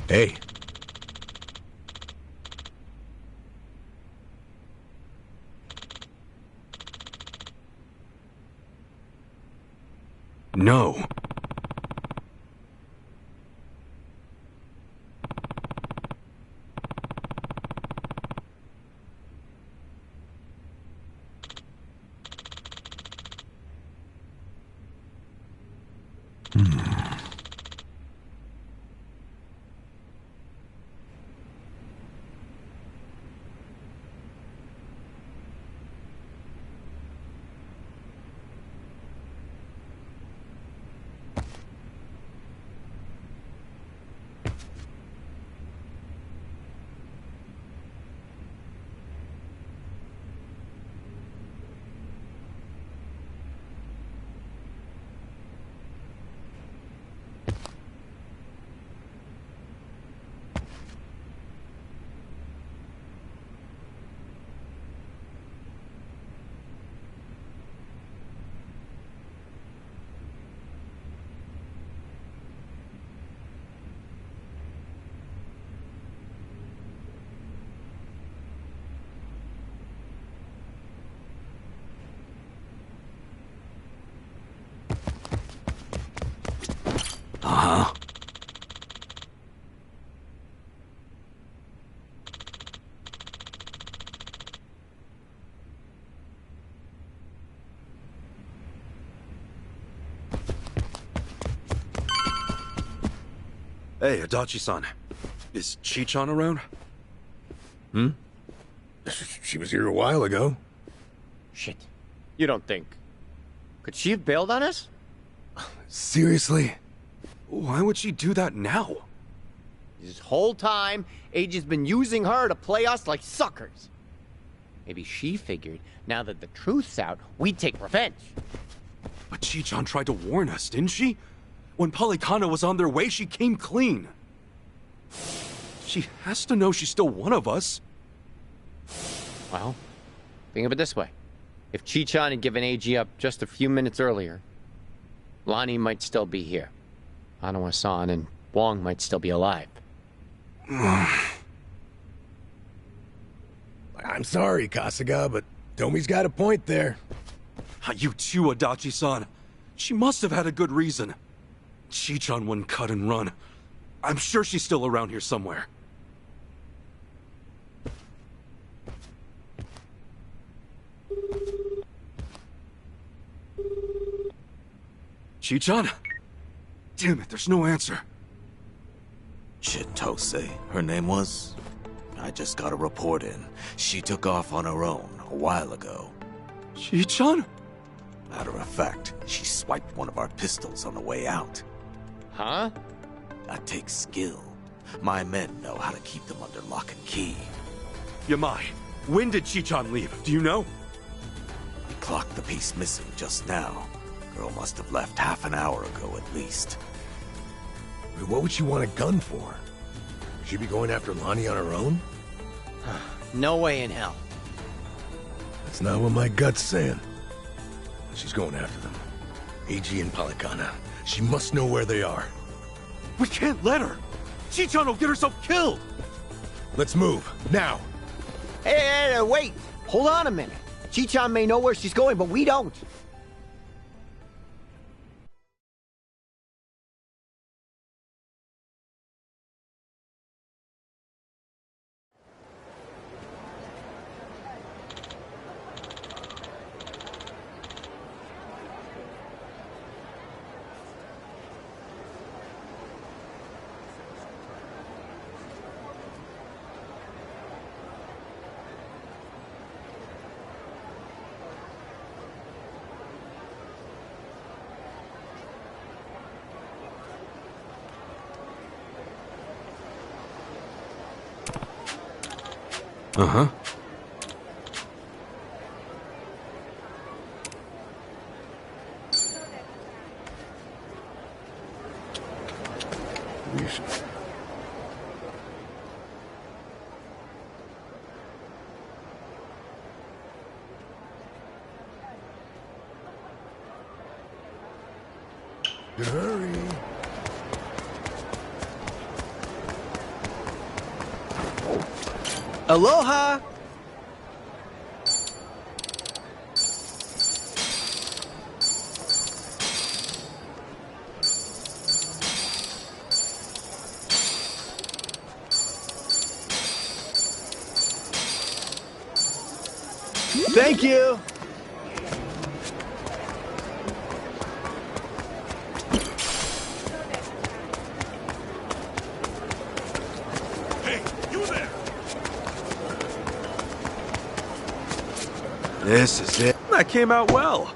Hey. No. Uh-huh. Hey, Adachi-san. Is Chi-chan around? Hmm? She was here a while ago. Shit. You don't think... Could she have bailed on us? Seriously? Why would she do that now? This whole time, Age's been using her to play us like suckers. Maybe she figured, now that the truth's out, we'd take revenge. But Chi-chan tried to warn us, didn't she? When Polycana was on their way, she came clean. She has to know she's still one of us. Well, think of it this way. If Chi-chan had given AG up just a few minutes earlier, Lonnie might still be here. Hanawa-san and Wong might still be alive. I'm sorry, Kasuga, but Tomi's got a point there. You too, Adachi-san. She must have had a good reason. Chi-chan wouldn't cut and run. I'm sure she's still around here somewhere. Chi-chan? Damn it, there's no answer. Chitose, her name was? I just got a report in. She took off on her own a while ago. Chi-chan? Matter of fact, she swiped one of our pistols on the way out. Huh? That takes skill. My men know how to keep them under lock and key. Yamai, when did Chi-chan leave? Do you know? We clocked the piece missing just now. Girl must have left half an hour ago at least. What would she want a gun for? Would she be going after Lonnie on her own? No way in hell. That's not what my gut's saying. She's going after them. AG and Polycana. She must know where they are. We can't let her! Chi-chan will get herself killed! Let's move, now! Hey, wait! Hold on a minute. Chi-chan may know where she's going, but we don't. Uh-huh. Good hurry. Aloha! Thank you! Hey, you there! This is it. That came out well.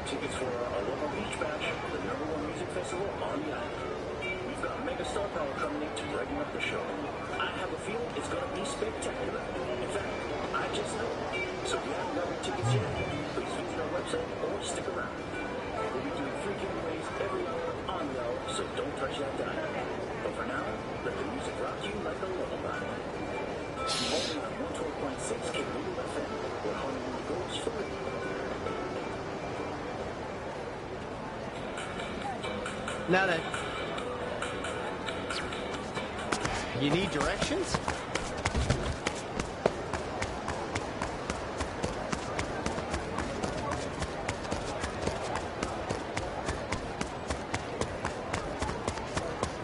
Tickets for our Aloha Beach Bash, the #1 music festival on the island. We've got mega star power coming in to brighten up the show. I have a feeling it's going to be spectacular. In fact, I just know. So if you haven't got your tickets yet, please visit our website or stick around. We'll be doing free giveaways every hour on the hour, so don't touch that dial. But for now, let the music rock you like a lullaby. Only on 112.6 goooo FM, where Hollywood goes for it. Now then. You need directions?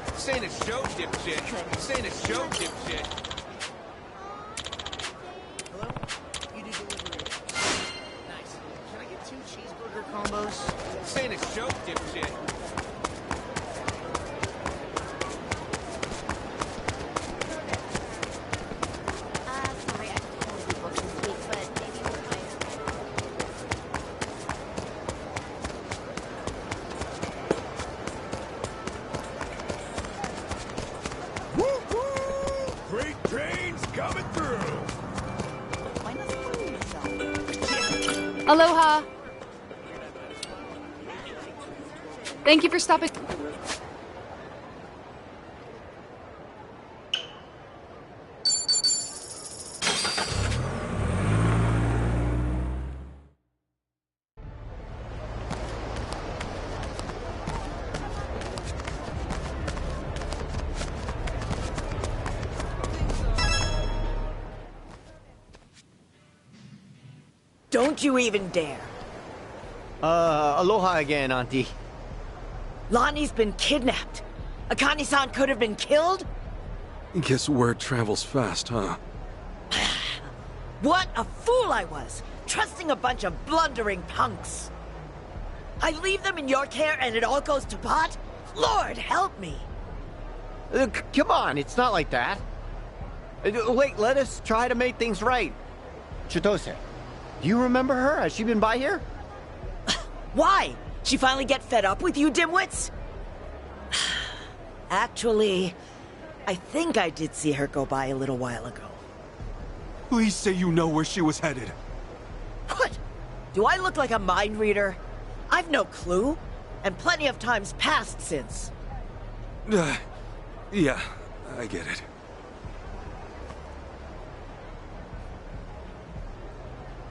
This ain't a show, dipshit. This ain't a show, dipshit. Hello? You do delivery. Nice. Can I get 2 cheeseburger combos? This ain't a show, dipshit. Sorry, I totally booked this week, but maybe we'll find Woo-hoo! Freight trains coming through! Why not find yourself? Aloha. Thank you for stopping. Don't you even dare. Aloha again, Auntie. Lonnie's been kidnapped. Akane-san could have been killed? Guess word travels fast, huh? What a fool I was, trusting a bunch of blundering punks. I leave them in your care and it all goes to pot? Lord help me. Come on, it's not like that. Wait, let us try to make things right. Chitose, do you remember her? Has she been by here? Why? She finally get fed up with you dimwits? Actually, I think I did see her go by a little while ago. Please say you know where she was headed. What? Do I look like a mind reader? I've no clue, and plenty of times passed since. Yeah, I get it.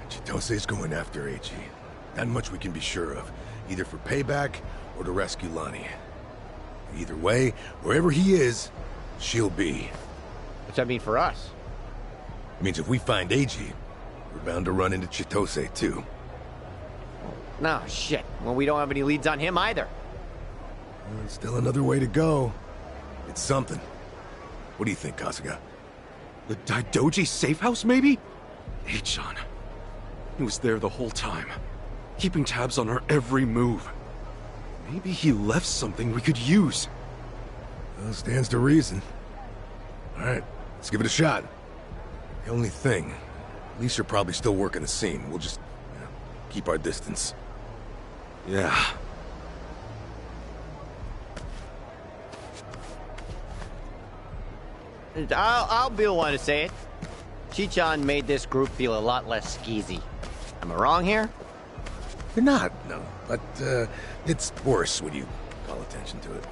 Chitose's going after AG. Not much we can be sure of, either for payback or to rescue Lonnie. Either way, wherever he is, she'll be. What's that mean for us? It means if we find AG, we're bound to run into Chitose too. No, shit. Well, we don't have any leads on him either. Still another way to go. It's something. What do you think, Kasuga? The Daidoji safe house, maybe? Achan. He was there the whole time, keeping tabs on her every move. Maybe he left something we could use. Well, stands to reason. All right, let's give it a shot. The only thing, at least you're probably still working the scene. We'll just, keep our distance. Yeah. I'll be the one to say it. Chichan made this group feel a lot less skeezy. Am I wrong here? You're not, no. But, it's worse when you call attention to it.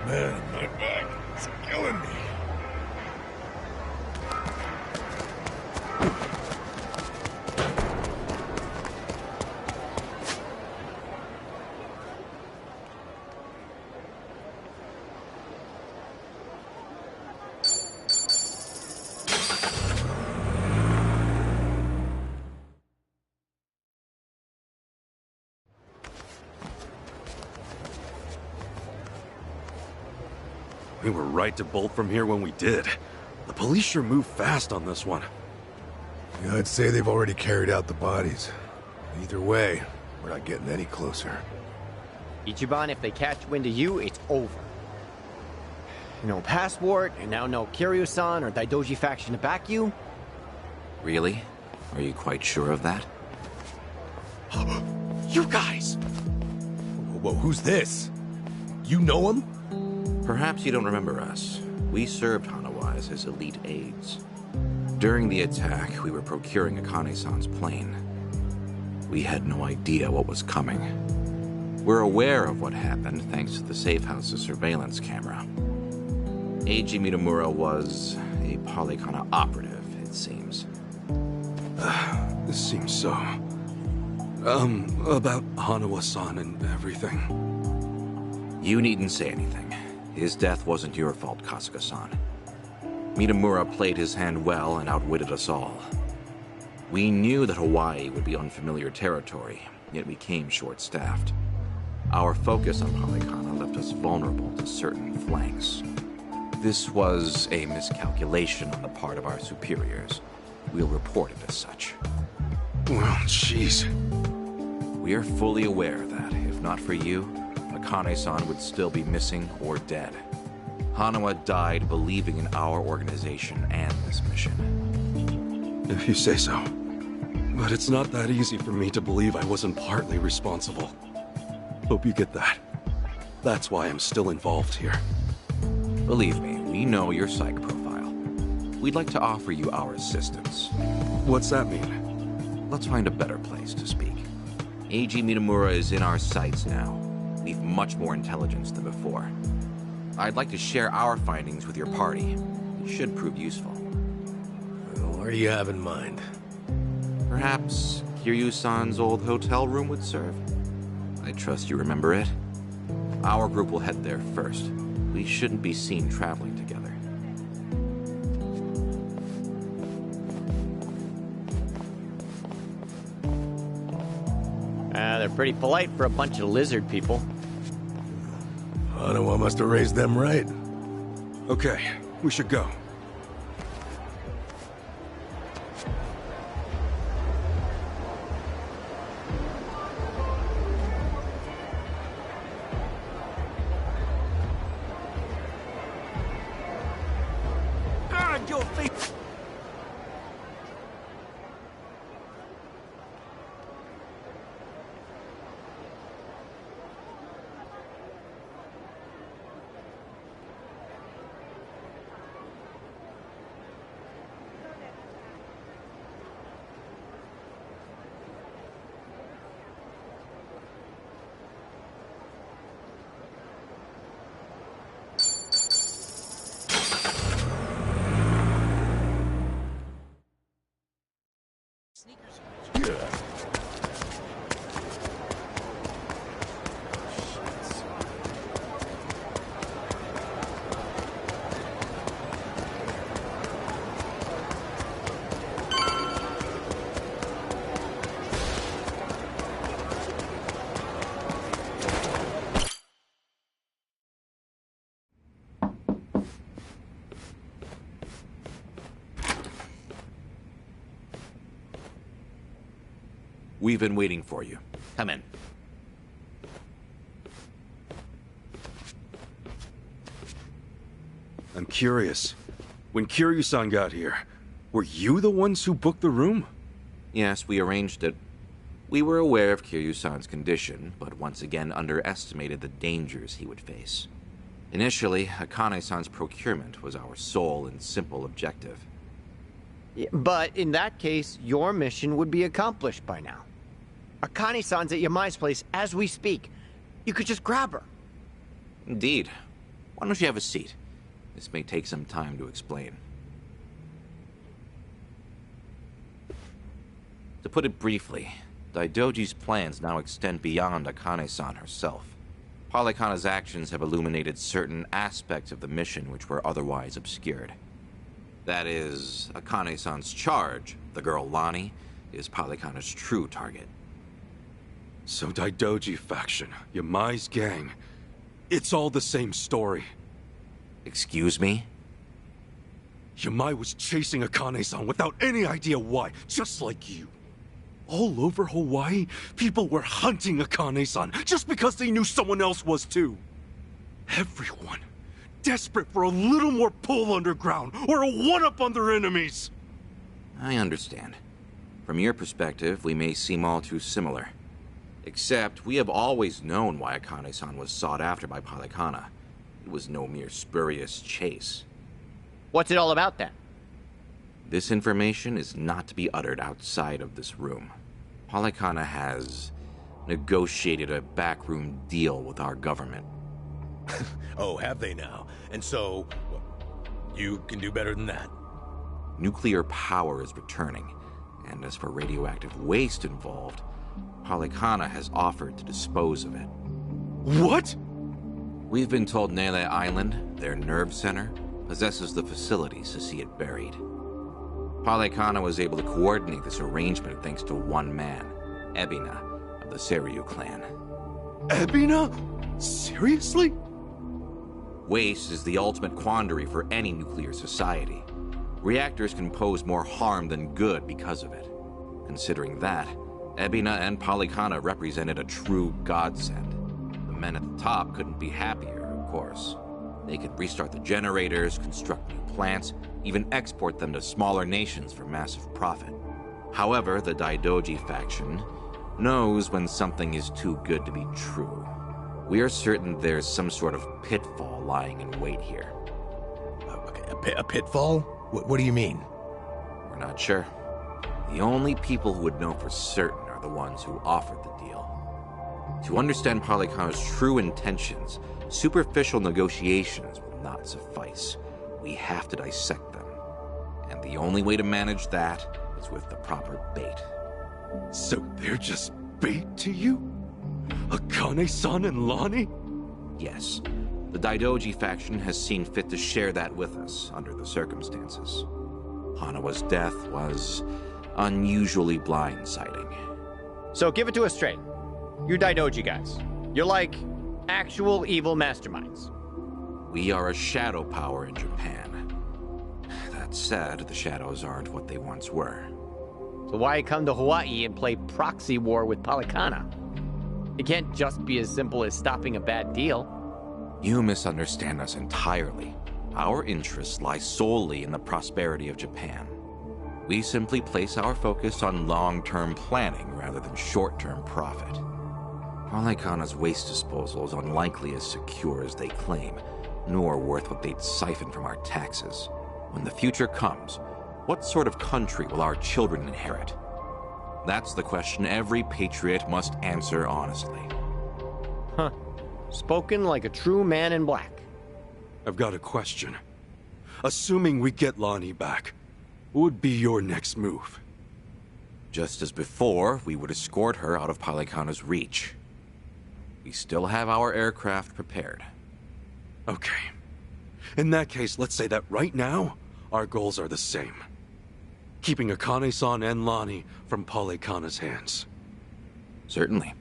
Man, my back is killing me. We were right to bolt from here when we did. The police sure moved fast on this one. Yeah, I'd say they've already carried out the bodies. Either way, we're not getting any closer. Ichiban, if they catch wind of you, it's over. No passport, and now no Kiryu-san or Daidoji faction to back you. Really? Are you quite sure of that? You guys! Whoa, who's this? You know him? Perhaps you don't remember us. We served Hanawa as his elite aides. During the attack, we were procuring Akane-san's plane. We had no idea what was coming. We're aware of what happened thanks to the safe house's surveillance camera. Eiji Mitamura was a Polycana operative, it seems. This seems so... about Hanawa-san and everything. You needn't say anything. His death wasn't your fault, Kasuga-san. Mitamura played his hand well and outwitted us all. We knew that Hawaii would be unfamiliar territory, yet we came short-staffed. Our focus on Polycana left us vulnerable to certain flanks. This was a miscalculation on the part of our superiors. We'll report it as such. Well, jeez. We are fully aware that, if not for you, Akane-san would still be missing or dead. Hanawa died believing in our organization and this mission. If you say so. But it's not that easy for me to believe I wasn't partly responsible. Hope you get that. That's why I'm still involved here. Believe me, we know your psych profile. We'd like to offer you our assistance. What's that mean? Let's find a better place to speak. Eiji Mitamura is in our sights now. We've much more intelligence than before. I'd like to share our findings with your party. It should prove useful. What do you have in mind? Perhaps Kiryu-san's old hotel room would serve? I trust you remember it. Our group will head there first. We shouldn't be seen traveling together. They're pretty polite for a bunch of lizard people. Hanawa must have raised them right. Okay, we should go. God, your face! We've been waiting for you. Come in. I'm curious. When Kiryu-san got here, were you the ones who booked the room? Yes, we arranged it. We were aware of Kiryu-san's condition, but once again underestimated the dangers he would face. Initially, Akane-san's procurement was our sole and simple objective. Yeah, but in that case, your mission would be accomplished by now. Akane-san's at Yamai's place as we speak. You could just grab her. Indeed. Why don't you have a seat? This may take some time to explain. To put it briefly, Daidoji's plans now extend beyond Akane-san herself. Polykhana's actions have illuminated certain aspects of the mission which were otherwise obscured. That is, Akane-san's charge, the girl Lonnie, is Polykhana's true target. So Daidoji faction, Yamai's gang, it's all the same story. Excuse me? Yamai was chasing Akane-san without any idea why, just like you. All over Hawaii, people were hunting Akane-san just because they knew someone else was too. Everyone, desperate for a little more pull underground or a one-up on their enemies. I understand. From your perspective, we may seem all too similar. Except, we have always known why Akane-san was sought after by Polykhana. It was no mere spurious chase. What's it all about then? This information is not to be uttered outside of this room. Polykhana has negotiated a backroom deal with our government. Oh, have they now? And so, well, you can do better than that. Nuclear power is returning, and as for radioactive waste involved, Polykhana has offered to dispose of it. What? We've been told Nele Island, their nerve center, possesses the facilities to see it buried. Polykhana was able to coordinate this arrangement thanks to one man, Ebina, of the Seiryu clan. Ebina? Seriously? Waste is the ultimate quandary for any nuclear society. Reactors can pose more harm than good because of it. Considering that, Ebina and Polykhana represented a true godsend. The men at the top couldn't be happier, of course. They could restart the generators, construct new plants, even export them to smaller nations for massive profit. However, the Daidoji faction knows when something is too good to be true. We are certain there's some sort of pitfall lying in wait here. Okay, a pitfall? What do you mean? We're not sure. The only people who would know for certain are the ones who offered the deal. To understand Polykhana's true intentions, superficial negotiations will not suffice. We have to dissect them. And the only way to manage that is with the proper bait. So they're just bait to you? Akane-san and Lonnie? Yes. The Daidoji faction has seen fit to share that with us under the circumstances. Hanawa's death was unusually blindsiding. So give it to us straight. You Daidoji guys. You're like actual evil masterminds. We are a shadow power in Japan. That said, the shadows aren't what they once were. So why come to Hawaii and play proxy war with Polykhana? It can't just be as simple as stopping a bad deal. You misunderstand us entirely. Our interests lie solely in the prosperity of Japan. We simply place our focus on long-term planning rather than short-term profit. Polykhana's waste disposal is unlikely as secure as they claim, nor worth what they'd siphon from our taxes. When the future comes, what sort of country will our children inherit? That's the question every patriot must answer honestly. Huh. Spoken like a true man in black. I've got a question. Assuming we get Lonnie back, what would be your next move? Just as before, we would escort her out of Palikana's reach. We still have our aircraft prepared. Okay. In that case, let's say that right now, our goals are the same. Keeping Akane-san and Lonnie from Palikana's hands. Certainly.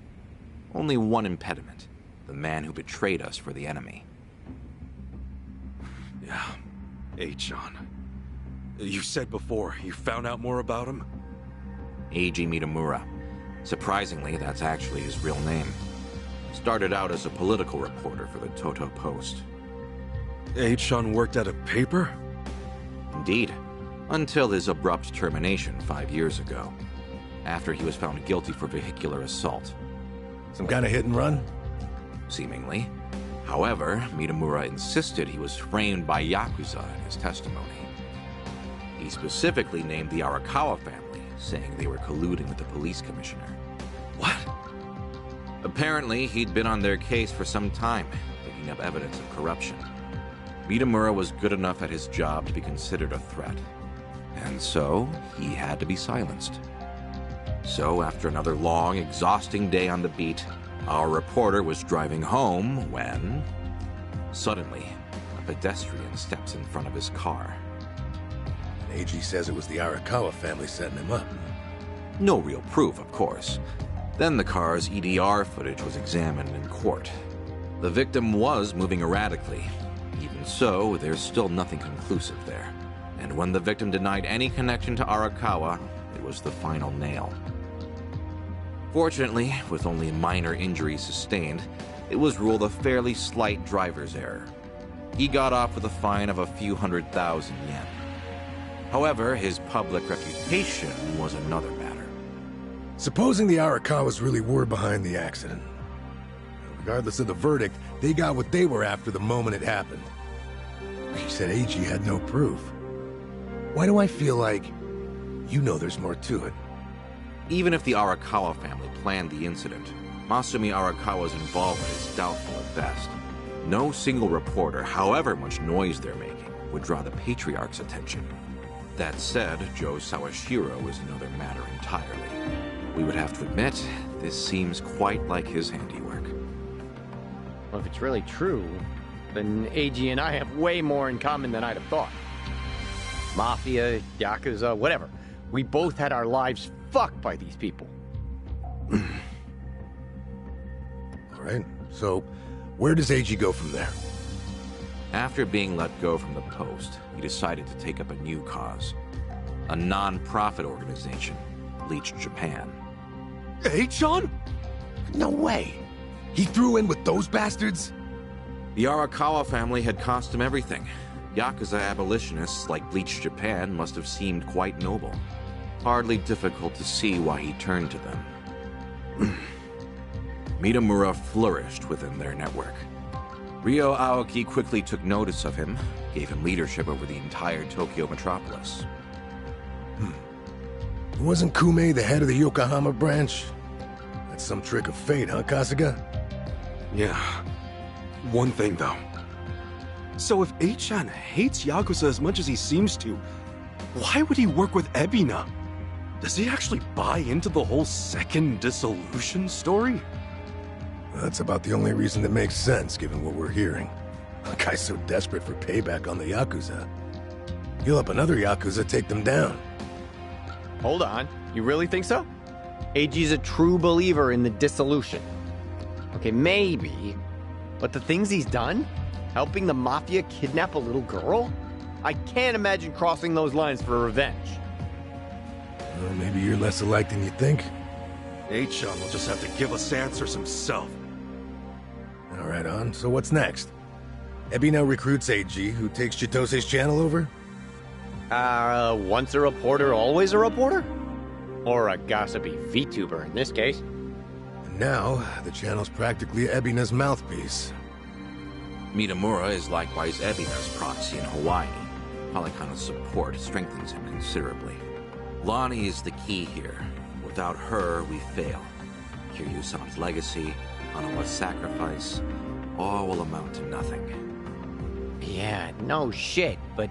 Only one impediment. The man who betrayed us for the enemy. Yeah. H-chan. You said before, you found out more about him? Eiji Mitamura. Surprisingly, that's actually his real name. Started out as a political reporter for the Toto Post. H-chan worked at a paper? Indeed. Until his abrupt termination 5 years ago. After he was found guilty for vehicular assault. Some kind of hit and run? Seemingly. However, Mitamura insisted he was framed by Yakuza in his testimony. He specifically named the Arakawa family, saying they were colluding with the police commissioner. What? Apparently, he'd been on their case for some time, picking up evidence of corruption. Mitamura was good enough at his job to be considered a threat. And so, he had to be silenced. So, after another long, exhausting day on the beat, our reporter was driving home when... Suddenly, a pedestrian steps in front of his car. And AG says it was the Arakawa family setting him up. No real proof, of course. Then the car's EDR footage was examined in court. The victim was moving erratically. Even so, there's still nothing conclusive there. And when the victim denied any connection to Arakawa, it was the final nail. Fortunately, with only minor injuries sustained, it was ruled a fairly slight driver's error. He got off with a fine of a few 100,000 yen. However, his public reputation was another matter. Supposing the Arakawas really were behind the accident. Regardless of the verdict, they got what they were after the moment it happened. She said AG had no proof. Why do I feel like you know there's more to it? Even if the Arakawa family planned the incident, Masumi Arakawa's involvement is doubtful at best. No single reporter, however much noise they're making, would draw the Patriarch's attention. That said, Joe Sawashiro is another matter entirely. We would have to admit, this seems quite like his handiwork. Well, if it's really true, then AG and I have way more in common than I'd have thought. Mafia, Yakuza, whatever. We both had our lives fucked by these people. All right, so where does AG go from there? After being let go from the post, he decided to take up a new cause. A non-profit organization, Bleach Japan. H-chan? No way. He threw in with those bastards? The Arakawa family had cost him everything. Yakuza abolitionists like Bleach Japan must have seemed quite noble. Hardly difficult to see why he turned to them. Mitamura flourished within their network. Ryo Aoki quickly took notice of him, gave him leadership over the entire Tokyo metropolis. Wasn't Kume the head of the Yokohama branch? That's some trick of fate, huh, Kasuga? Yeah. One thing, though. So if H-chan hates Yakuza as much as he seems to, why would he work with Ebina? Does he actually buy into the whole second dissolution story? That's about the only reason that makes sense, given what we're hearing. A guy's so desperate for payback on the Yakuza. He'll help another Yakuza take them down. Hold on. You really think so? AG's a true believer in the dissolution. Okay, maybe. But the things he's done? Helping the Mafia kidnap a little girl? I can't imagine crossing those lines for revenge. Well, maybe you're less alike than you think. H-chan will just have to give us answers himself. All right, on. So what's next? Ebina recruits AG, who takes Chitose's channel over? Once a reporter, always a reporter? Or a gossipy VTuber in this case. And now, the channel's practically Ebina's mouthpiece. Mitamura is likewise Ebina's proxy in Hawaii. Palikana's support strengthens him considerably. Lonnie is the key here. Without her, we fail. Kiryu-san's legacy, Hanawa's sacrifice, all will amount to nothing. Yeah, no shit, but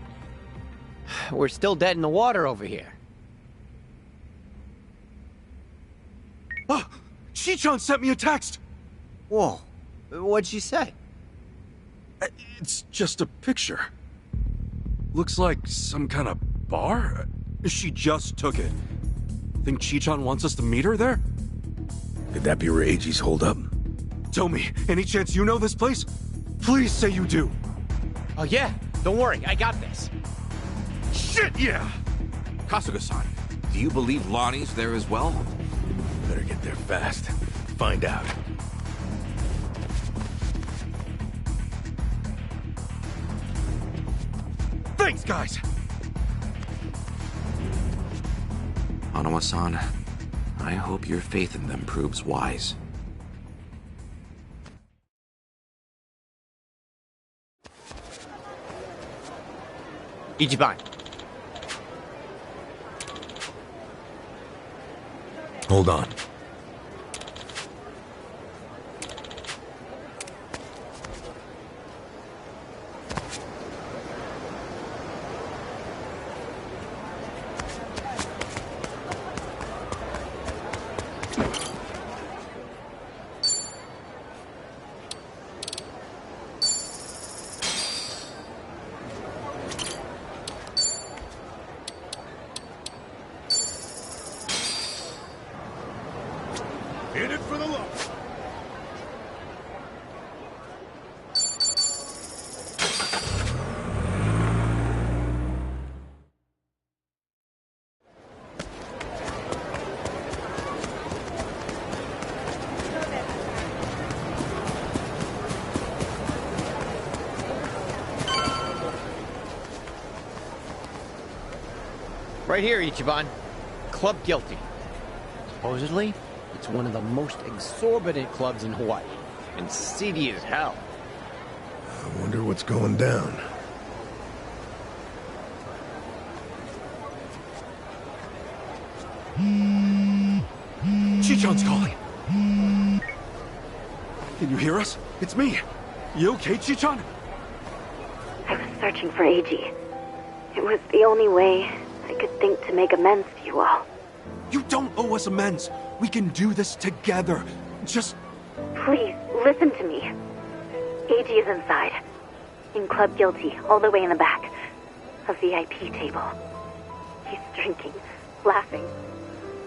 we're still dead in the water over here. Ah! Chi-chan sent me a text! Whoa. What'd she say? It's just a picture. Looks like some kind of bar? She just took it. Think Chi-chan wants us to meet her there? Could that be where Eiji's holed up? Tell me, any chance you know this place? Please say you do. Oh, yeah. Don't worry. I got this. Shit, yeah! Kasuga-san, do you believe Lonnie's there as well? Better get there fast. Find out. Thanks, guys! Hanawa-san, I hope your faith in them proves wise. Ichiban. Hold on. In it for the love. Right here, Ichiban. Club Guilty. Supposedly, it's one of the most exorbitant clubs in Hawaii. And seedy as hell. I wonder what's going down. Chi-chan's calling. Can you hear us? It's me. You okay, Chi-chan? I was searching for Eiji. It was the only way I could think to make amends to you all. You don't owe us amends. We can do this together. Just... Please, listen to me. Eiji is inside. In Club Guilty, all the way in the back. A VIP table. He's drinking, laughing.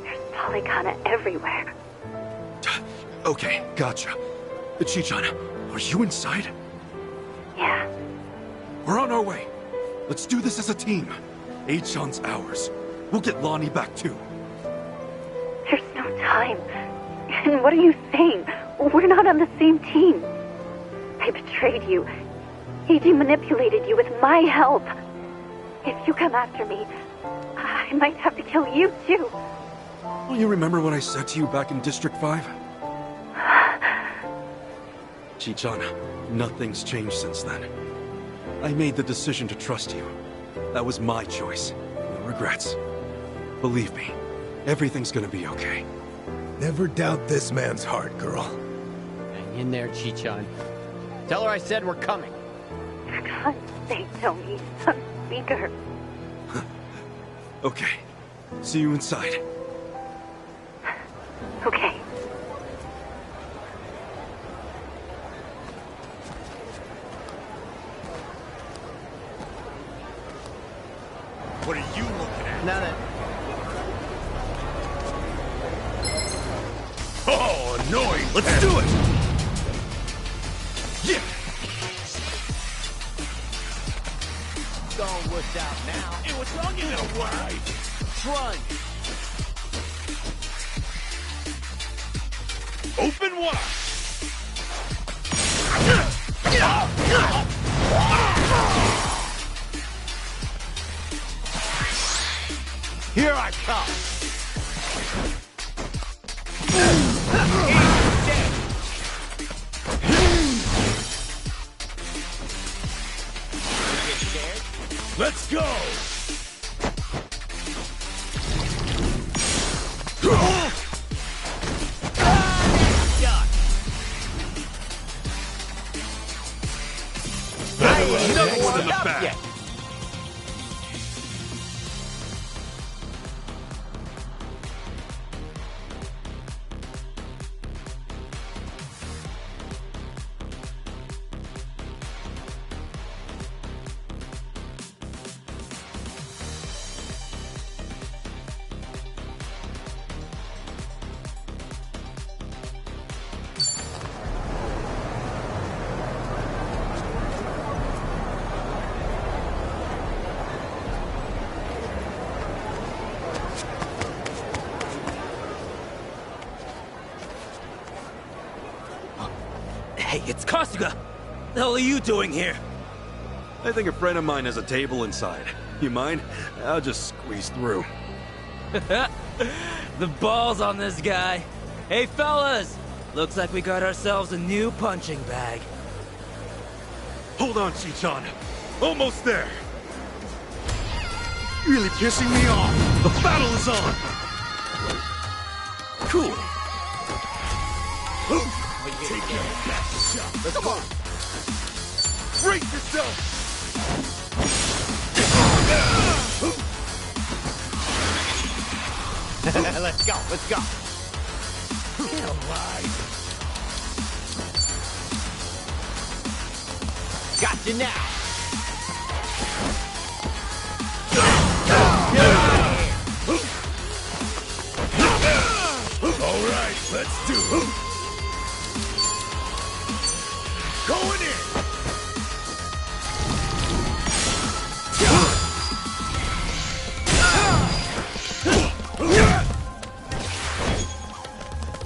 There's polygana everywhere. Okay, gotcha. Chi-chan, are you inside? Yeah. We're on our way. Let's do this as a team. Eichan's ours. We'll get Lonnie back too. There's no time. And what are you saying? We're not on the same team. I betrayed you. Eiji manipulated you with my help. If you come after me, I might have to kill you too. Well, you remember what I said to you back in District 5? Chi-chan, nothing's changed since then. I made the decision to trust you. That was my choice. No regrets. Believe me, everything's gonna be okay. Never doubt this man's heart, girl. Hang in there, Chi-chan. Tell her I said we're coming. For God's sake, Tony. I'm weaker. Okay. See you inside. Okay. What are you looking at? Now that... Oh, annoying! Let's do it! Yeah! Don't wuss out now. Hey, what's wrong? You know why? Run! Open wide! Here I come! Let's go! Another one in the back. back. Hey, it's Kasuga! The hell are you doing here? I think a friend of mine has a table inside. You mind? I'll just squeeze through. The balls on this guy. Hey, fellas! Looks like we got ourselves a new punching bag. Hold on, Chichan. Almost there. Really pissing me off. The battle is on. Cool. Take your best shot. Let's go. Brace yourself. Let's go, let's go. Get alive. Got you now. All right, let's do it. Going in.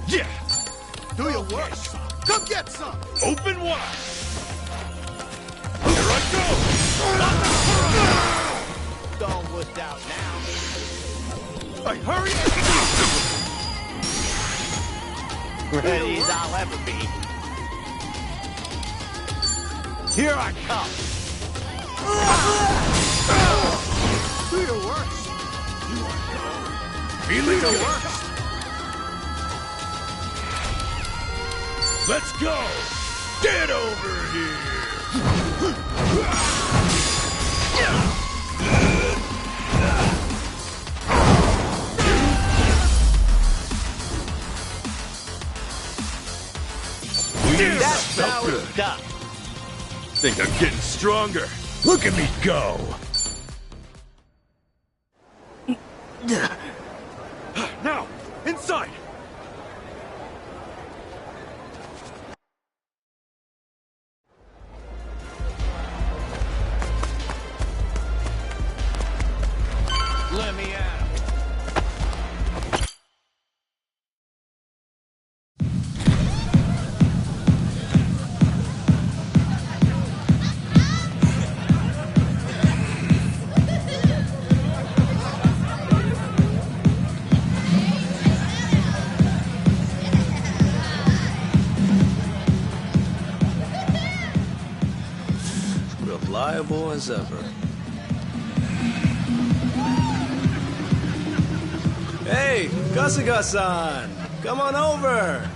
Yeah. Do your worst. Come get some. Open wide. Here I go. Don't wuss out now. I hurry. Ready as I'll ever be. Here I come. Do your worst. Feeling the worst. Let's go. Get over here. That's how it's done. Think I'm getting stronger. Look at me go. Now, inside. Let me at him. Reliable as ever. Hey, Kasuga-san! Come on over!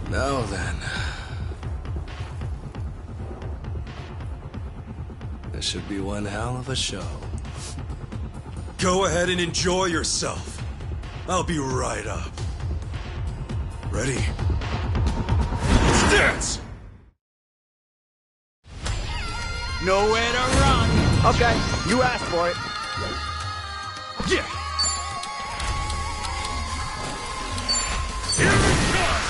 Now then. This should be one hell of a show. Go ahead and enjoy yourself. I'll be right up. Ready? Let's dance! Nowhere to run. Okay, you asked for it. Yeah! Here it comes!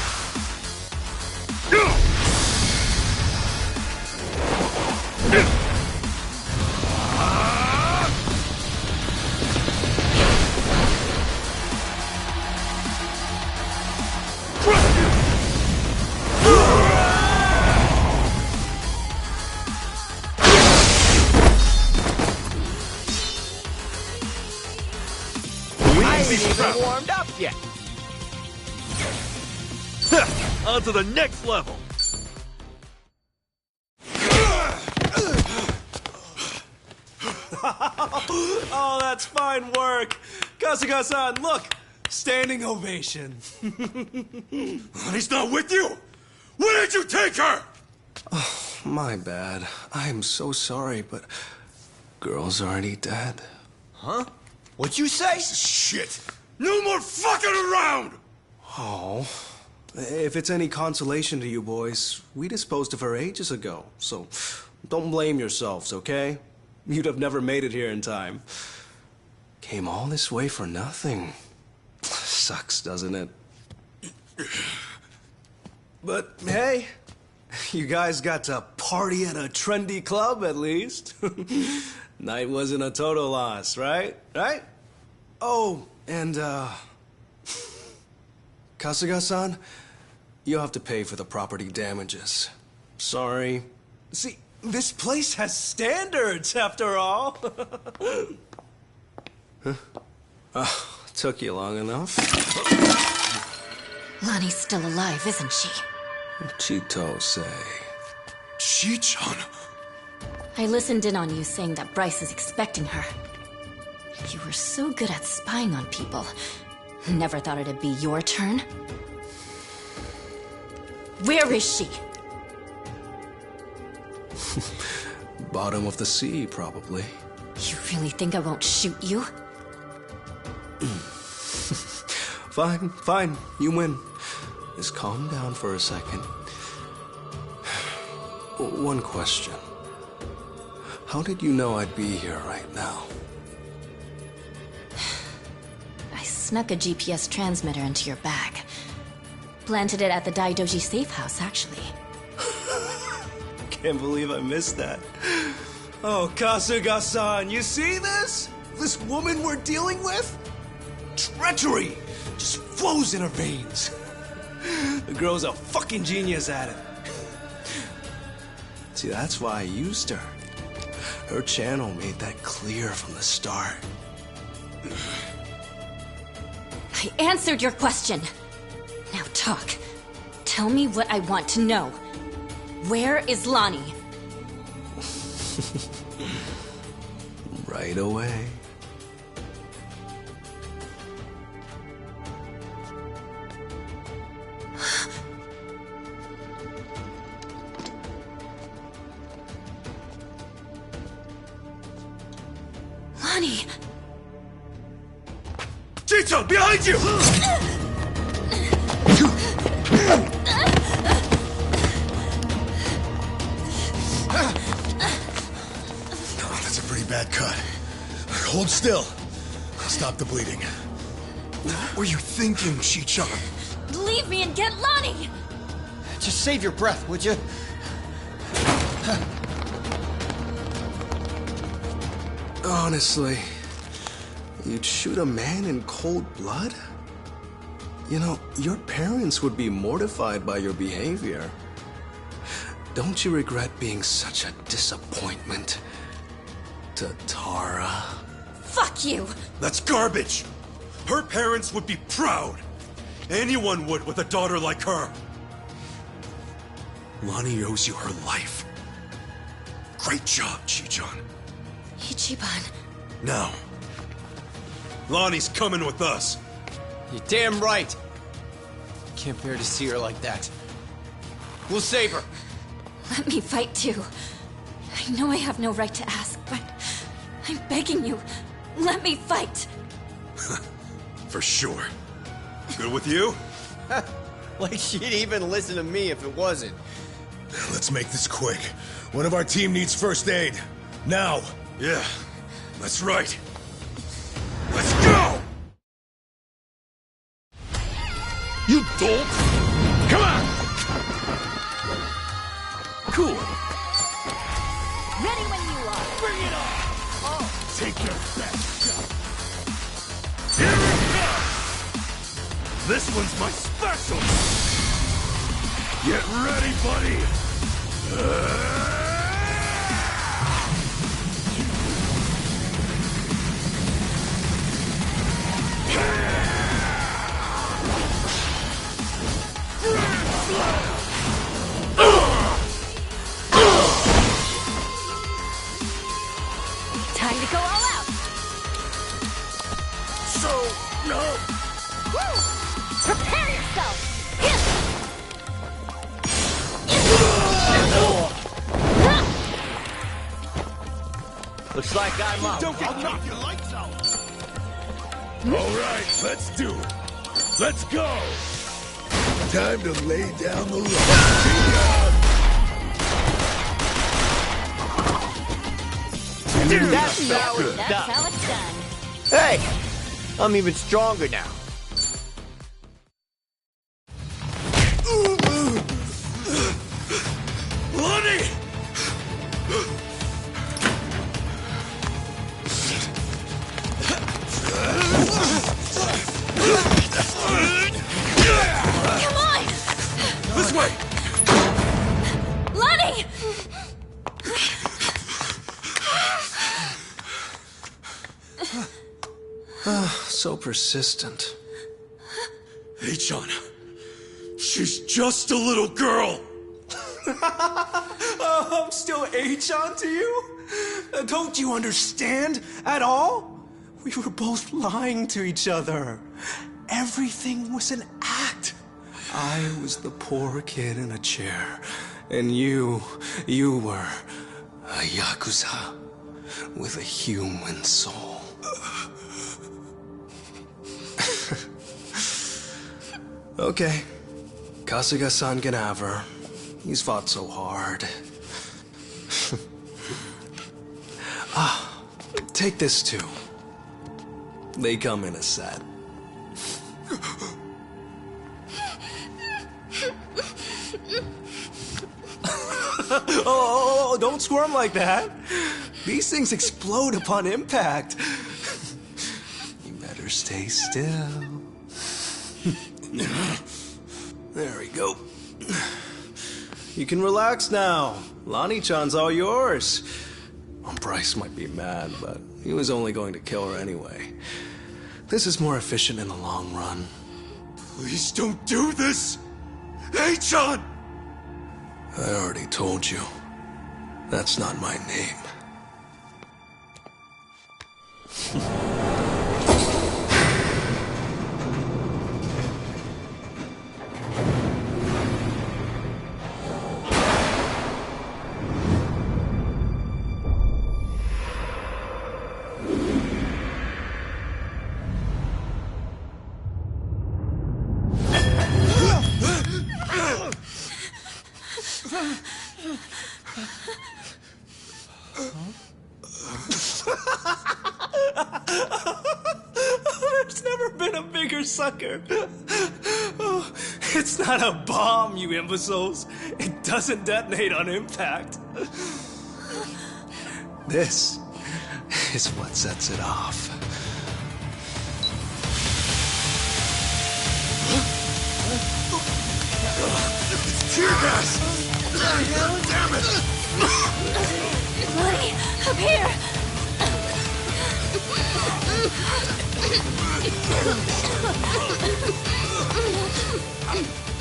I ain't even warmed up yet. On to the next level! Oh, that's fine work! Kasuga-san, look! Standing ovation. He's not with you? Where did you take her? Oh, my bad. I am so sorry, but girl's already dead. Huh? What'd you say? Shit! No more fucking around! Oh, if it's any consolation to you boys, we disposed of her ages ago, so don't blame yourselves, okay? You'd have never made it here in time. Came all this way for nothing. Sucks, doesn't it? But hey, You guys got to party at a trendy club, at least. Night wasn't a total loss, right? Right? Oh, and, Kasuga-san, you'll have to pay for the property damages. Sorry. See, this place has standards, after all. Huh? Took you long enough. Lonnie's still alive, isn't she? Chitose. Chi-chan? I listened in on you saying that Bryce is expecting her. You were so good at spying on people. Never thought it'd be your turn. Where is she? Bottom of the sea, probably. You really think I won't shoot you? Fine, fine. You win. Just calm down for a second. One question. How did you know I'd be here right now? I snuck a GPS transmitter into your bag. Planted it at the Daidoji safe house, actually. Can't believe I missed that. Oh, Kasuga-san, you see this? This woman we're dealing with? Treachery just flows in her veins. The girl's a fucking genius at it. See, that's why I used her. Her channel made that clear from the start. I answered your question. Now talk. Tell me what I want to know. Where is Lonnie? Right away. Lonnie! Chi-chan, behind you! That's a pretty bad cut. Hold still. Stop the bleeding. What were you thinking, Chi-chan? Leave me and get Lonnie! Just save your breath, would you? Honestly, you'd shoot a man in cold blood? You know, your parents would be mortified by your behavior. Don't you regret being such a disappointment to Tara? Fuck you! That's garbage! Her parents would be proud! Anyone would with a daughter like her! Lonnie owes you her life. Great job, Chi-chan. Ichiban. Now, Lonnie's coming with us. You're damn right. Can't bear to see her like that. We'll save her. Let me fight too. I know I have no right to ask, but I'm begging you. Let me fight. For sure. Good with you? Like she'd even listen to me if it wasn't. Let's make this quick. One of our team needs first aid. Now! Yeah, that's right. Let's go! You dolt! Come on! Cool. Ready when you are. Bring it on! Oh. Take your best shot. Here it comes! This one's my special! Get ready, buddy! Time to go all out. So, no! Woo! Prepare yourself. Looks like I'm up. Don't get knocked your lights out! Alright, let's do it. Let's go! Time to lay down the law. That's how it's That's done. how it's done. Hey, I'm even stronger now. way! Lonnie! So persistent. H-on. She's just a little girl! I'm still H-on to you? Don't you understand at all? We were both lying to each other. Everything was an act. I was the poor kid in a chair, and you were a Yakuza with a human soul. Okay, Kasuga-san can have her. He's fought so hard. Take this too. They come in a set. Oh, don't squirm like that. These things explode upon impact. You better stay still. There we go. You can relax now. Lonnie-chan's all yours. Well, Bryce might be mad, but he was only going to kill her anyway. This is more efficient in the long run. Please don't do this! H-on! I already told you. That's not my name. There's never been a bigger sucker. Oh, it's not a bomb, you imbeciles. It doesn't detonate on impact. This is what sets it off. Tear gas! Damn it! Lonnie, up here!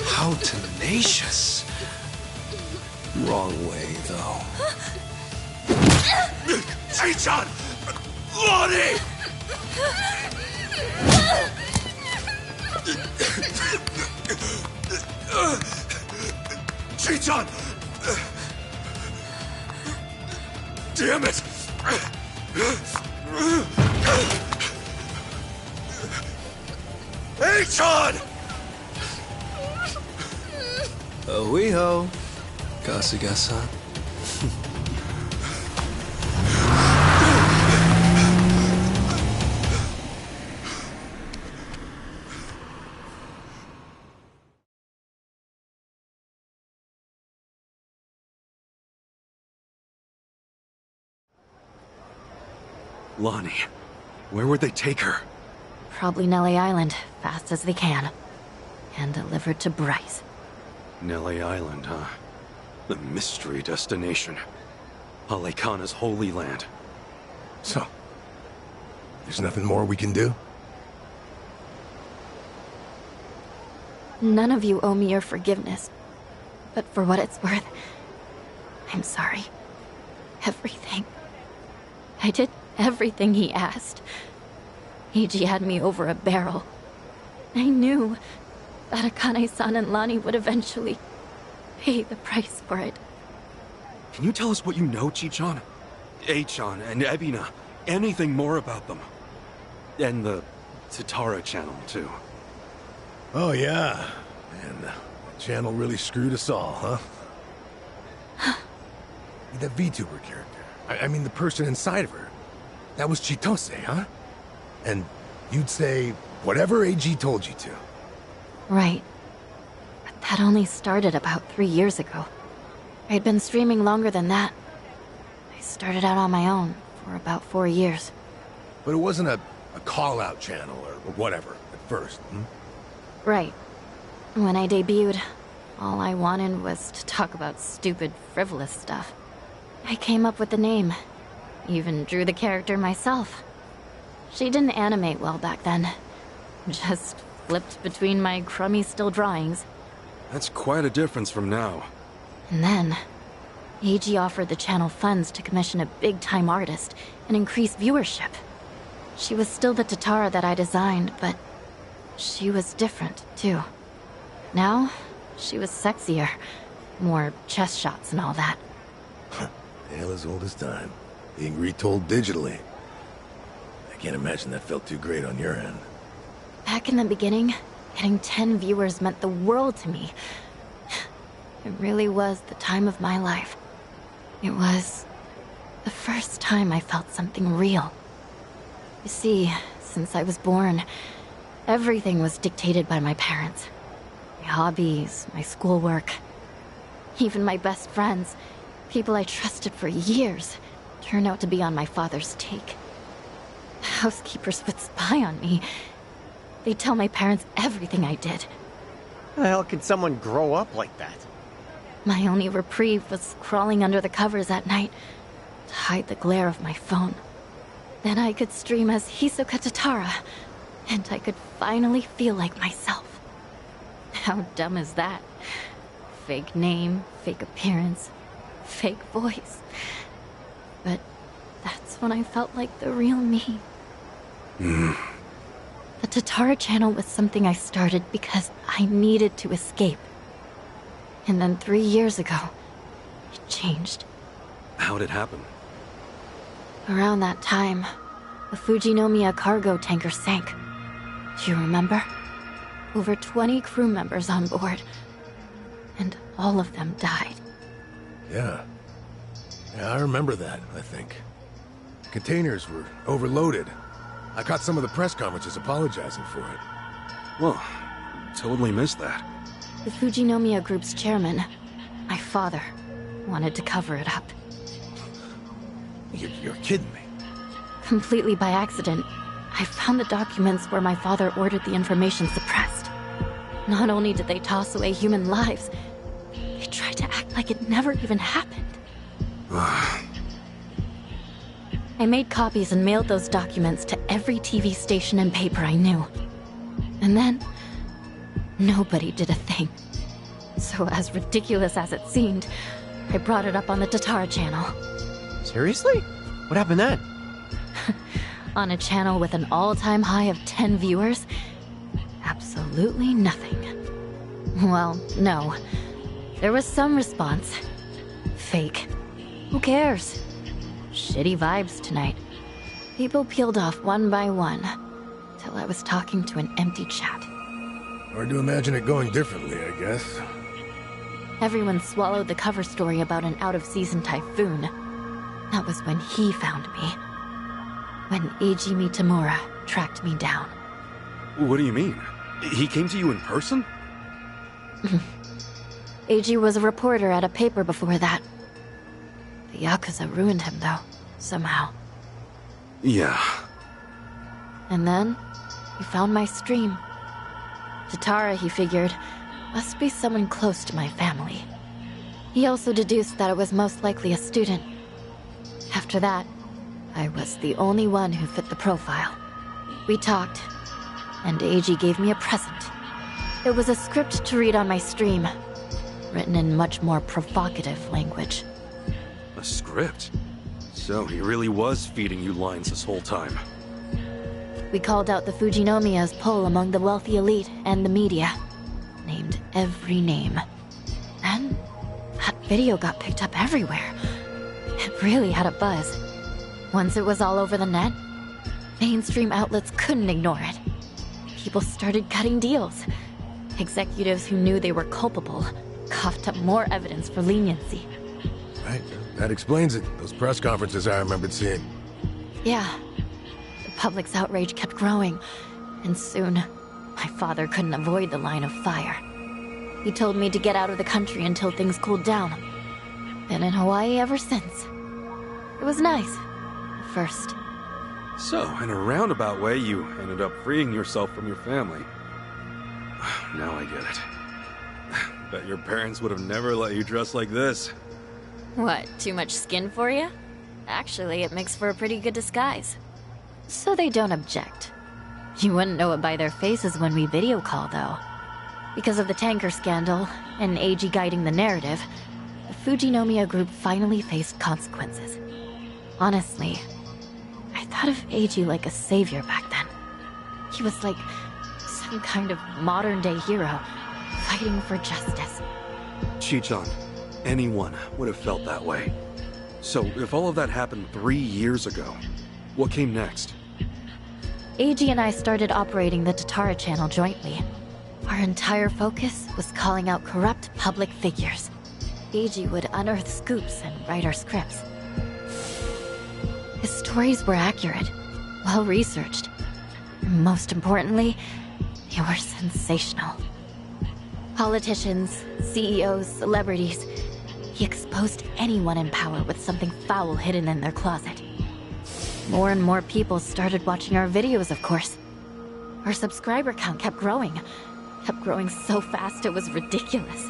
How tenacious. Wrong way, though. H-on! Lonnie! H-on! Damn it! H-on! Oiho, Kasuga-san. Lonnie, where would they take her? Probably Nelly Island, fast as they can. And delivered to Bryce. Nelly Island, huh? The mystery destination. Alekana's holy land. So, there's nothing more we can do? None of you owe me your forgiveness. But for what it's worth, I'm sorry. Everything. I did everything he asked. Eiji had me over a barrel. I knew that Akane-san and Lonnie would eventually pay the price for it. Can you tell us what you know, Chichan? Achan and Ebina. Anything more about them? And the Tatara channel, too. Oh, yeah. And the channel really screwed us all, huh? The VTuber character. I mean, the person inside of her. That was Chitose, huh? And you'd say whatever AG told you to. Right. But that only started about 3 years ago. I'd been streaming longer than that. I started out on my own for about 4 years. But it wasn't a call-out channel or whatever at first, hmm? Right. When I debuted, All I wanted was to talk about stupid, frivolous stuff. I came up with the name. Even drew the character myself. She didn't animate well back then. Just flipped between my crummy still drawings. That's quite a difference from now. And then, AG offered the channel funds to commission a big-time artist and increase viewership. She was still the Tatara that I designed, but she was different, too. Now, she was sexier. More chest shots and all that. Tale as old as time. Being retold digitally. I can't imagine that felt too great on your end. Back in the beginning, getting 10 viewers meant the world to me. It really was the time of my life. It was the first time I felt something real. You see, since I was born, everything was dictated by my parents. My hobbies, my schoolwork, even my best friends, people I trusted for years, turned out to be on my father's take. Housekeepers would spy on me. They'd tell my parents everything I did. How the hell can someone grow up like that? My only reprieve was crawling under the covers at night to hide the glare of my phone. Then I could stream as Hisoka Tatara, and I could finally feel like myself. How dumb is that? Fake name, fake appearance, fake voice. But that's when I felt like the real me. The Tatara channel was something I started because I needed to escape. And then 3 years ago, it changed. How'd it happen? Around that time, the Fujinomiya cargo tanker sank. Do you remember? Over 20 crew members on board. And all of them died. Yeah. Yeah, I remember that, I think. Containers were overloaded. I caught some of the press conferences apologizing for it. Well, totally missed that. The Fujinomiya Group's chairman, my father, wanted to cover it up. You're kidding me. Completely by accident, I found the documents where my father ordered the information suppressed. Not only did they toss away human lives, they tried to act like it never even happened. I made copies and mailed those documents to every TV station and paper I knew. And then, nobody did a thing. So as ridiculous as it seemed, I brought it up on the Tatara channel. Seriously? What happened then? On a channel with an all-time high of 10 viewers? Absolutely nothing. Well, no. There was some response. Fake. Who cares? Shitty vibes tonight. People peeled off one by one, till I was talking to an empty chat. Hard to imagine it going differently, I guess. Everyone swallowed the cover story about an out-of-season typhoon. That was when he found me. When Eiji Mitamura tracked me down. What do you mean? He came to you in person? Eiji was a reporter at a paper before that. The Yakuza ruined him, though, somehow. Yeah. And then, he found my stream. Tatara, he figured, must be someone close to my family. He also deduced that it was most likely a student. After that, I was the only one who fit the profile. We talked, and Eiji gave me a present. It was a script to read on my stream, written in much more provocative language. A script? So he really was feeding you lines this whole time. We called out the Fujinomiya's pull among the wealthy elite and the media. Named every name. And that video got picked up everywhere. It really had a buzz. Once it was all over the net, mainstream outlets couldn't ignore it. People started cutting deals. Executives who knew they were culpable coughed up more evidence for leniency. Right, that explains it. Those press conferences I remembered seeing. Yeah. The public's outrage kept growing, and soon, my father couldn't avoid the line of fire. He told me to get out of the country until things cooled down. Been in Hawaii ever since. It was nice. At first. So, in a roundabout way, you ended up freeing yourself from your family. Now I get it. Bet your parents would have never let you dress like this. What, too much skin for you? Actually, it makes for a pretty good disguise. So they don't object. You wouldn't know it by their faces when we video call, though. Because of the tanker scandal, and AG guiding the narrative, the Fujinomiya group finally faced consequences. Honestly, I thought of AG like a savior back then. He was like some kind of modern-day hero, fighting for justice. Chichan, anyone would have felt that way. So, if all of that happened 3 years ago, what came next? AG and I started operating the Tatara channel jointly. Our entire focus was calling out corrupt public figures. AG would unearth scoops and write our scripts. His stories were accurate, well-researched. Most importantly, they were sensational. Politicians, CEOs, celebrities. He exposed anyone in power with something foul hidden in their closet. More and more people started watching our videos, of course. Our subscriber count kept growing so fast it was ridiculous.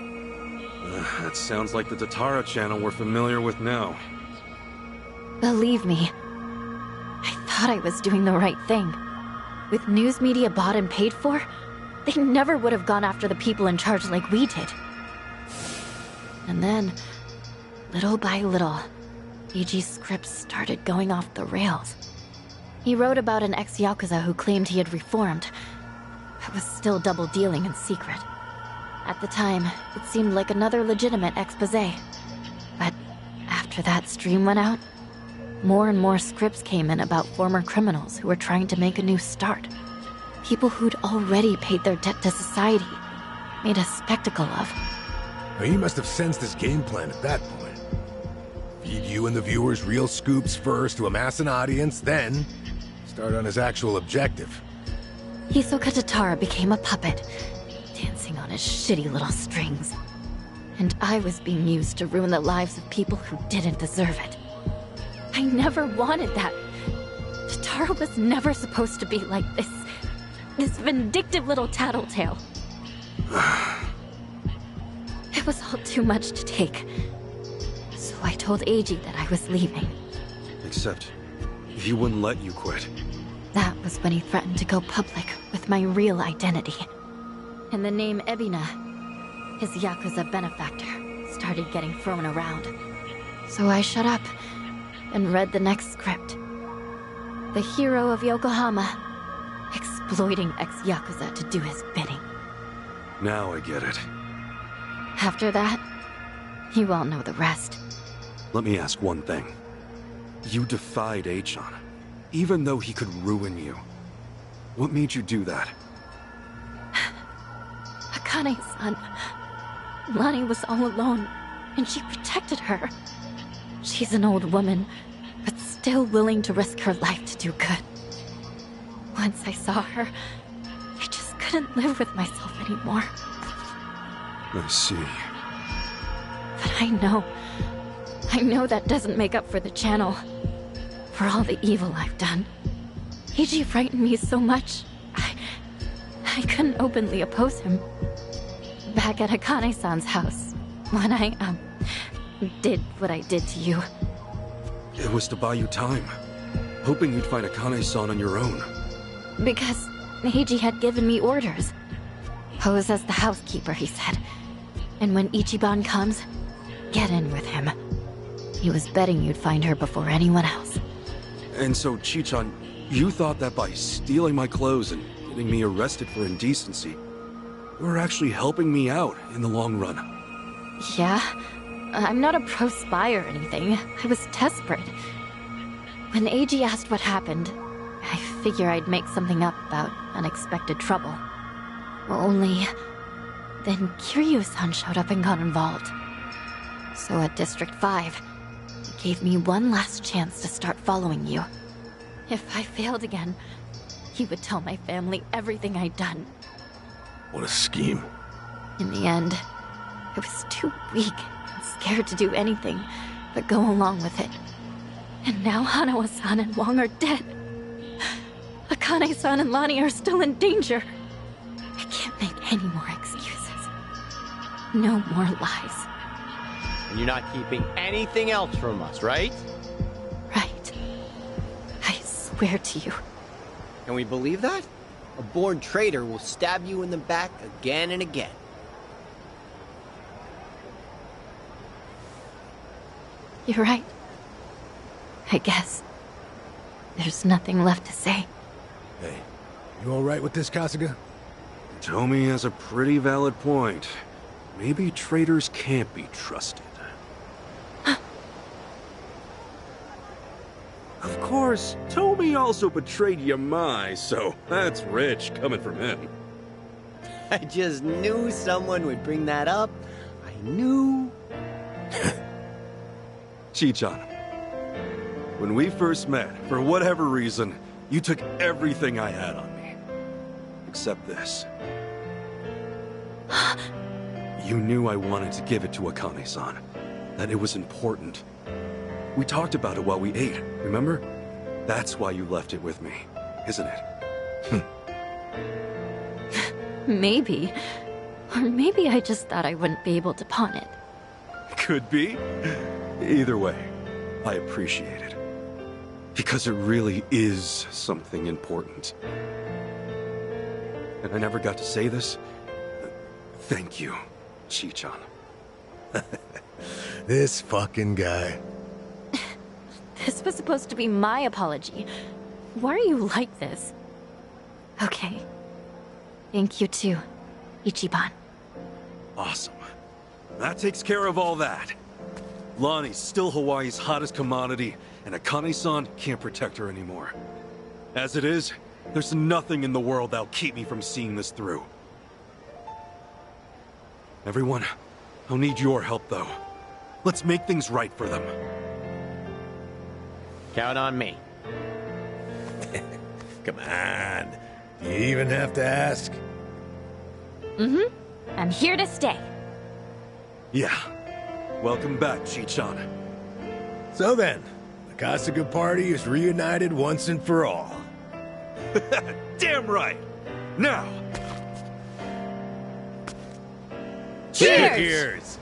That sounds like the Tatara channel we're familiar with now. Believe me, I thought I was doing the right thing. With news media bought and paid for, they never would have gone after the people in charge like we did. And then, little by little, AG's scripts started going off the rails. He wrote about an ex-Yakuza who claimed he had reformed, but was still double-dealing in secret. At the time, it seemed like another legitimate exposé. But after that stream went out, more and more scripts came in about former criminals who were trying to make a new start. People who'd already paid their debt to society, made a spectacle of. Now, he must have sensed his game plan at that point. Feed you and the viewers real scoops first to amass an audience, then start on his actual objective. Hisoka Tatara became a puppet, dancing on his shitty little strings. And I was being used to ruin the lives of people who didn't deserve it. I never wanted that. Tatara was never supposed to be like this vindictive little tattletale. It was all too much to take. So I told AG that I was leaving. Except, he wouldn't let you quit. That was when he threatened to go public with my real identity. And the name Ebina, his Yakuza benefactor, started getting thrown around. So I shut up and read the next script. The hero of Yokohama, exploiting ex-Yakuza to do his bidding. Now I get it. After that, you all know the rest. Let me ask one thing. You defied Achan, even though he could ruin you. What made you do that? Akane-san. Lani was all alone, and she protected her. She's an old woman, but still willing to risk her life to do good. Once I saw her, I just couldn't live with myself anymore. I see. But I know that doesn't make up for the channel. For all the evil I've done. Eiji frightened me so much, I couldn't openly oppose him. Back at Akane-san's house, when I, did what I did to you. It was to buy you time, hoping you'd find Akane-san on your own. Because Eiji had given me orders. Pose as the housekeeper, he said. And when Ichiban comes, get in with him. He was betting you'd find her before anyone else. And so, Chichan, you thought that by stealing my clothes and getting me arrested for indecency, you were actually helping me out in the long run. Yeah, I'm not a pro spy or anything. I was desperate. When Eiji asked what happened, I figure I'd make something up about unexpected trouble. Only, then Kiryu-san showed up and got involved. So at District 5, he gave me one last chance to start following you. If I failed again, he would tell my family everything I'd done. What a scheme. In the end, I was too weak and scared to do anything but go along with it. And now Hanawa-san and Wong are dead. Akane-san and Lani are still in danger. I can't make any more excuses. No more lies. And you're not keeping anything else from us, right? Right. I swear to you. Can we believe that? A born traitor will stab you in the back again and again. You're right. I guess. There's nothing left to say. Hey, you alright with this, Kasuga? Tomi has a pretty valid point. Maybe traitors can't be trusted. Of course, Tomi also betrayed Yamai, so that's rich coming from him. I just knew someone would bring that up. I knew. Chichan, when we first met, for whatever reason, you took everything I had on me. Except this. You knew I wanted to give it to Akane-san. That it was important. We talked about it while we ate, remember? That's why you left it with me, isn't it? Maybe. Or maybe I just thought I wouldn't be able to pawn it. Could be. Either way, I appreciate it. Because it really is something important. And I never got to say this. Thank you, Chichan. This fucking guy. This was supposed to be my apology. Why are you like this? Okay. Thank you too, Ichiban. Awesome. That takes care of all that. Lonnie's still Hawaii's hottest commodity, and Akane-san can't protect her anymore. As it is, there's nothing in the world that'll keep me from seeing this through. Everyone, I'll need your help though. Let's make things right for them. Count on me. Come on. Do you even have to ask? Mm-hmm. I'm here to stay. Yeah. Welcome back, Chichan. So then, the Kasuga party is reunited once and for all. Damn right! Now! Cheers! Cheers!